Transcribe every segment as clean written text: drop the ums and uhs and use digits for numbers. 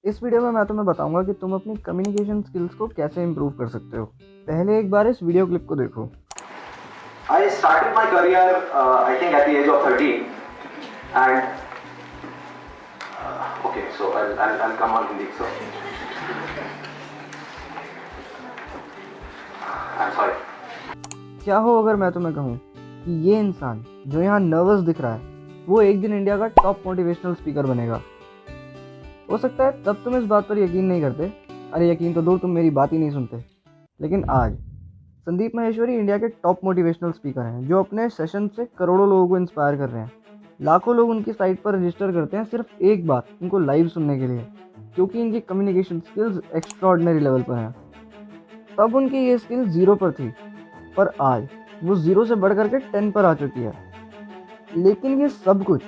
इस वीडियो में मैं तुम्हें बताऊंगा कि तुम अपनी कम्युनिकेशन स्किल्स को कैसे इंप्रूव कर सकते हो। पहले एक बार इस वीडियो क्लिप को देखो। I started my career, I think, at the age of 13, and okay, so I'll come on Hindi. So I'm sorry. क्या हो अगर मैं तुम्हें कहूँ कि ये इंसान जो यहाँ नर्वस दिख रहा है वो एक दिन इंडिया का टॉप मोटिवेशनल स्पीकर बनेगा। हो सकता है तब तुम इस बात पर यकीन नहीं करते, अरे यकीन तो दूर, तुम मेरी बात ही नहीं सुनते। लेकिन आज संदीप माहेश्वरी इंडिया के टॉप मोटिवेशनल स्पीकर हैं जो अपने सेशन से करोड़ों लोगों को इंस्पायर कर रहे हैं। लाखों लोग उनकी साइट पर रजिस्टर करते हैं सिर्फ एक बार उनको लाइव सुनने के लिए, क्योंकि इनकी कम्युनिकेशन स्किल्स एक्स्ट्रॉर्डिनरी लेवल पर हैं। तब उनकी ये स्किल 0 पर थी, पर आज वो 0 से बढ़ करके 10 पर आ चुकी है। लेकिन ये सब कुछ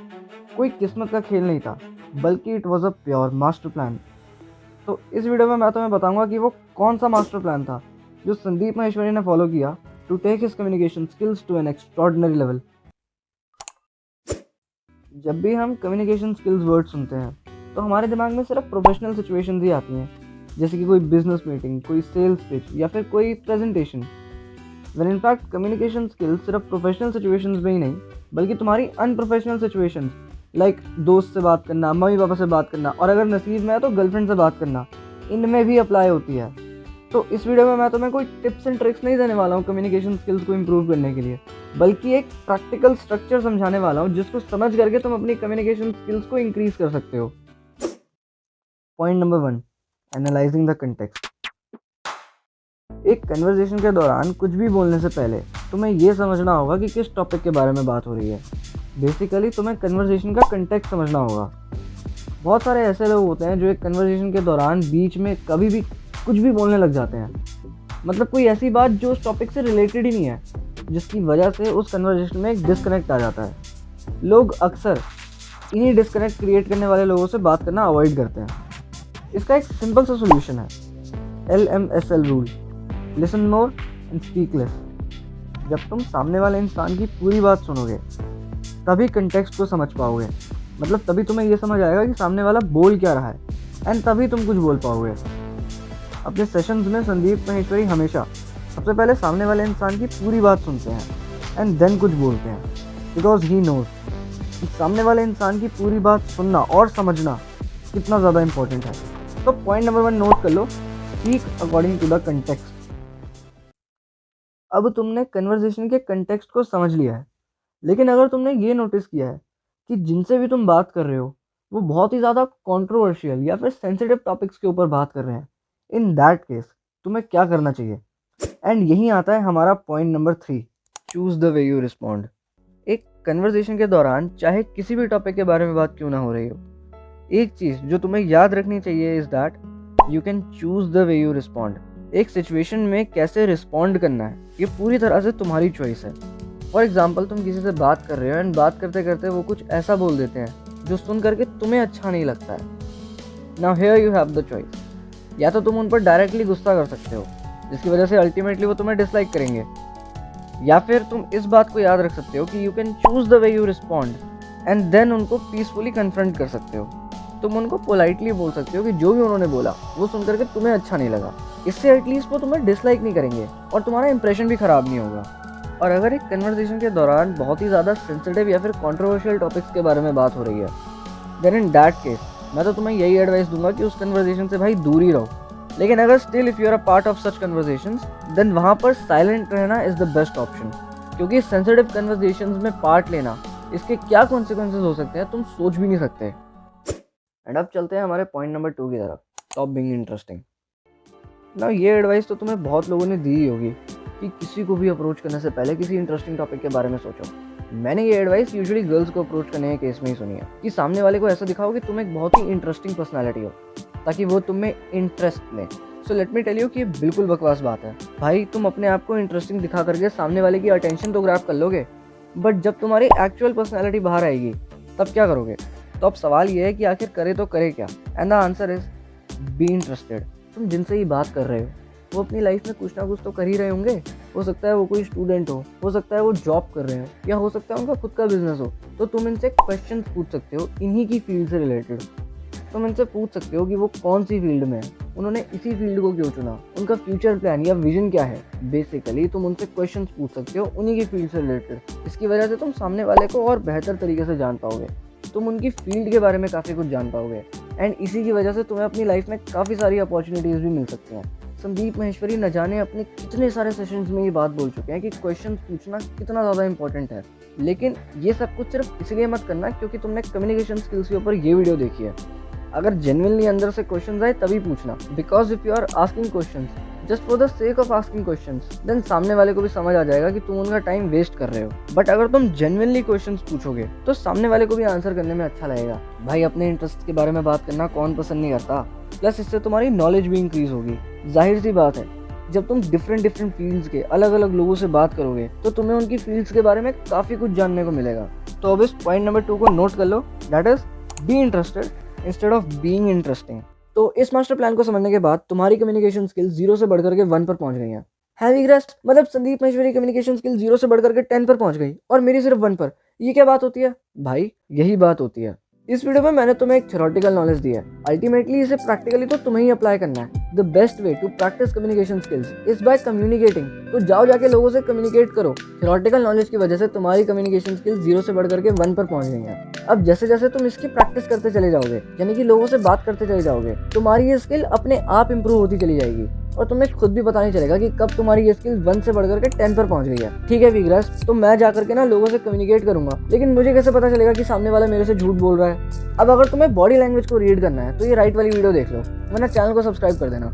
कोई किस्मत का खेल नहीं था, बल्कि it was a pure master plan. तो इस वीडियो में मैं तुम्हें बताऊंगा कि वो कौन सा मास्टर प्लान था जो संदीप माहेश्वरी ने फॉलो किया to take his communication skills to an extraordinary level. जब भी हम कम्युनिकेशन स्किल्स वर्ड सुनते हैं तो हमारे दिमाग में सिर्फ प्रोफेशनल सिचुएशंस ही आती हैं, जैसे कि कोई बिजनेस मीटिंग, कोई सेल्स पिच या फिर कोई presentation. When in fact communication skills सिर्फ प्रोफेशनल सिचुएशंस में ही नहीं, बल्कि तुम्हारी अनप्रोफेशनल सिचुएशंस लाइक दोस्त से बात करना, मम्मी पापा से बात करना, और अगर नसीब में है तो गर्लफ्रेंड से बात करना, इनमें भी अप्लाई होती है। तो इस वीडियो में मैं तुम्हें कोई टिप्स एंड ट्रिक्स नहीं देने वाला हूँ कम्युनिकेशन स्किल्स को इम्प्रूव करने के लिए, बल्कि एक प्रैक्टिकल स्ट्रक्चर समझाने वाला हूँ जिसको समझ करके तुम अपनी कम्युनिकेशन स्किल्स को इंक्रीज कर सकते हो। Point number 1, analysing the context. एक कन्वर्सेशन के दौरान कुछ भी बोलने से पहले तुम्हें यह समझना होगा कि किस टॉपिक के बारे में बात हो रही है। बेसिकली तुम्हें कन्वर्सेशन का कंटेक्स्ट समझना होगा। बहुत सारे ऐसे लोग होते हैं जो एक कन्वर्सेशन के दौरान बीच में कभी भी कुछ भी बोलने लग जाते हैं, मतलब कोई ऐसी बात जो उस टॉपिक से रिलेटेड ही नहीं है, जिसकी वजह से उस कन्वर्सेशन में एक डिस्कनेक्ट आ जाता है। लोग अक्सर इन्हीं डिस्कनेक्ट क्रिएट करने वाले लोगों से बात करना अवॉइड करते हैं। इसका एक सिंपल सा सोल्यूशन है, LMSL rule, listen more and speak less. जब तुम सामने वाले इंसान की पूरी बात सुनोगे तभी कंटेक्स्ट को समझ पाओगे, मतलब तभी तुम्हें यह समझ आएगा कि सामने वाला बोल क्या रहा है, एंड तभी तुम कुछ बोल पाओगे। अपने सेशंस में संदीप माहेश्वरी हमेशा सबसे पहले सामने वाले इंसान की पूरी बात सुनते हैं एंड देन कुछ बोलते हैं, बिकॉज ही नोज कि सामने वाले इंसान की पूरी बात सुनना और समझना कितना ज़्यादा इंपॉर्टेंट है। तो पॉइंट नंबर 1 नोट कर लो, speak according to the context. अब तुमने कन्वर्सेशन के कंटेक्स्ट को समझ लिया है, लेकिन अगर तुमने ये नोटिस किया है कि जिनसे भी तुम बात कर रहे हो वो बहुत ही ज़्यादा कंट्रोवर्शियल या फिर सेंसिटिव टॉपिक्स के ऊपर बात कर रहे हैं, इन दैट केस तुम्हें क्या करना चाहिए? एंड यहीं आता है हमारा point number 3, choose the way you respond. एक कन्वर्सेशन के दौरान चाहे किसी भी टॉपिक के बारे में बात क्यों ना हो रही हो, एक चीज़ जो तुम्हें याद रखनी चाहिए is that you can choose the way you respond. एक सिचुएशन में कैसे रिस्पॉन्ड करना है ये पूरी तरह से तुम्हारी चॉइस है। फॉर एग्जाम्पल, तुम किसी से बात कर रहे हो एंड बात करते करते वो कुछ ऐसा बोल देते हैं जो सुन करके तुम्हें अच्छा नहीं लगता है। Now here you have the choice, या तो तुम उन पर डायरेक्टली गुस्सा कर सकते हो जिसकी वजह से अल्टीमेटली वो तुम्हें डिसलाइक करेंगे, या फिर तुम इस बात को याद रख सकते हो कि you can choose the way you respond and then उनको पीसफुली कन्फ्रंट कर सकते हो। तुम उनको पोलाइटली बोल सकते हो कि जो भी उन्होंने बोला वो सुन करके तुम्हें अच्छा नहीं लगा, इससे एटलीस्ट वो तुम्हें डिसलाइक नहीं करेंगे और तुम्हारा इंप्रेशन भी ख़राब नहीं होगा। और अगर एक कन्वर्सेशन के दौरान बहुत ही ज़्यादा सेंसिटिव या फिर कंट्रोवर्शियल टॉपिक्स के बारे में बात हो रही है, देन इन दैट केस मैं तो तुम्हें यही एडवाइस दूंगा कि उस कन्वर्सेशन से भाई दूर ही रहो। लेकिन अगर still if you are a part of such conversations, then वहाँ पर साइलेंट रहना इज़ द बेस्ट ऑप्शन, क्योंकि सेंसिटिव कन्वर्सेशंस में पार्ट लेना, इसके क्या कॉन्सिक्वेंसेज हो सकते हैं तुम सोच भी नहीं सकते। एंड अब चलते हैं हमारे पॉइंट नंबर 2 की तरफ, स्टॉप बीइंग इंटरेस्टिंग। ना ये एडवाइस तो तुम्हें बहुत लोगों ने दी ही होगी कि किसी को भी अप्रोच करने से पहले किसी इंटरेस्टिंग टॉपिक के बारे में सोचो। मैंने ये एडवाइस यूजुअली गर्ल्स को अप्रोच करने के केस में ही सुनी है कि सामने वाले को ऐसा दिखाओ कि तुम एक बहुत ही इंटरेस्टिंग पर्सनैलिटी हो ताकि वो तुम में इंटरेस्ट लें। So let me tell you कि ये बिल्कुल बकवास बात है। भाई तुम अपने आप को इंटरेस्टिंग दिखा करके सामने वाले की अटेंशन तो ग्रैब कर लोगे, बट जब तुम्हारी एक्चुअल पर्सनैलिटी बाहर आएगी तब क्या करोगे? तो अब सवाल ये है कि आखिर करे तो करे क्या? And the answer is be interested. तुम जिनसे ही बात कर रहे हो वो अपनी लाइफ में कुछ ना कुछ तो कर ही रहे होंगे। हो सकता है वो कोई स्टूडेंट हो सकता है वो जॉब कर रहे हो, या हो सकता है उनका खुद का बिजनेस हो। तो तुम इनसे क्वेश्चन पूछ सकते हो इन्हीं की फील्ड से रिलेटेड। तुम इनसे पूछ सकते हो कि वो कौन सी फील्ड में है, उन्होंने इसी फील्ड को क्यों चुना, उनका फ्यूचर प्लान या विजन क्या है। बेसिकली तुम उनसे क्वेश्चंस पूछ सकते हो उन्हीं की फील्ड से रिलेटेड। इसकी वजह से तुम सामने वाले को और बेहतर तरीके से जान पाओगे, तुम उनकी फील्ड के बारे में काफ़ी कुछ जान पाओगे एंड इसी की वजह से तुम्हें अपनी लाइफ में काफ़ी सारी अपॉर्चुनिटीज़ भी मिल सकती हैं। संदीप माहेश्वरी न जाने अपने कितने सारे सेशंस में ये बात बोल चुके हैं कि क्वेश्चंस पूछना कितना ज़्यादा इंपॉर्टेंट है। लेकिन ये सब कुछ सिर्फ इसलिए मत करना क्योंकि तुमने कम्युनिकेशन स्किल्स के ऊपर ये वीडियो देखी है। अगर जेन्युइनली अंदर से क्वेश्चंस आए तभी पूछना, because if you are asking questions just for the sake of asking questions then सामने वाले को भी समझ आ जाएगा कि तुम उनका टाइम वेस्ट कर रहे हो। बट अगर तुम जेन्युइनली क्वेश्चंस पूछोगे तो सामने वाले को भी आंसर करने में अच्छा लगेगा। भाई अपने इंटरेस्ट के बारे में बात करना कौन पसंद नहीं करता, प्लस इससे तुम्हारी नॉलेज भी इंक्रीज होगी। जाहिर सी बात है जब तुम डिफरेंट फील्ड्स के अलग अलग लोगों से बात करोगे तो तुम्हें उनकी फील्ड्स के बारे में काफ़ी कुछ जानने को मिलेगा। तो अब इस पॉइंट नंबर 2 को नोट कर लो, that is be interested instead of being interesting. तो इस मास्टर प्लान को समझने के बाद तुम्हारी कम्युनिकेशन स्किल 0 से बढ़कर के 1 पर पहुंच गई है। हैवी ग्रेस्ट मतलब संदीप माहेश्वरी कम्युनिकेशन स्किल 0 से बढ़कर के 10 पर पहुंच गई और मेरी सिर्फ 1 पर। ये क्या बात होती है भाई? यही बात होती है। इस वीडियो में मैंने तुम्हें एक थ्योरेटिकल नॉलेज दी है, अल्टीमेटली इसे प्रैक्टिकली तो तुम्हें ही अप्लाई करना है। The best way to practice communication skills is by communicating. तो जाओ जाके लोगों से कम्युनिकेट करो। थ्योरेटिकल नॉलेज की वजह से तुम्हारी कम्युनिकेशन स्किल्स 0 से बढ़कर के 1 पर पहुंच गई हैं। अब जैसे जैसे तुम इसकी प्रैक्टिस करते चले जाओगे, यानी कि लोगों से बात करते चले जाओगे, तुम्हारी ये स्किल अपने आप इंप्रूव होती चली जाएगी और तुम्हें खुद भी पता नहीं चलेगा कि कब तुम्हारी ये स्किल 1 से बढ़कर के 10 पर पहुंच गई है। ठीक है विग्रस, तो मैं जाकर के ना लोगों से कम्युनिकेट करूंगा, लेकिन मुझे कैसे पता चलेगा कि सामने वाला मेरे से झूठ बोल रहा है? अब अगर तुम्हें बॉडी लैंग्वेज को रीड करना है तो ये राइट वाली वीडियो देख लो, वरना चैनल को सब्सक्राइब कर देना।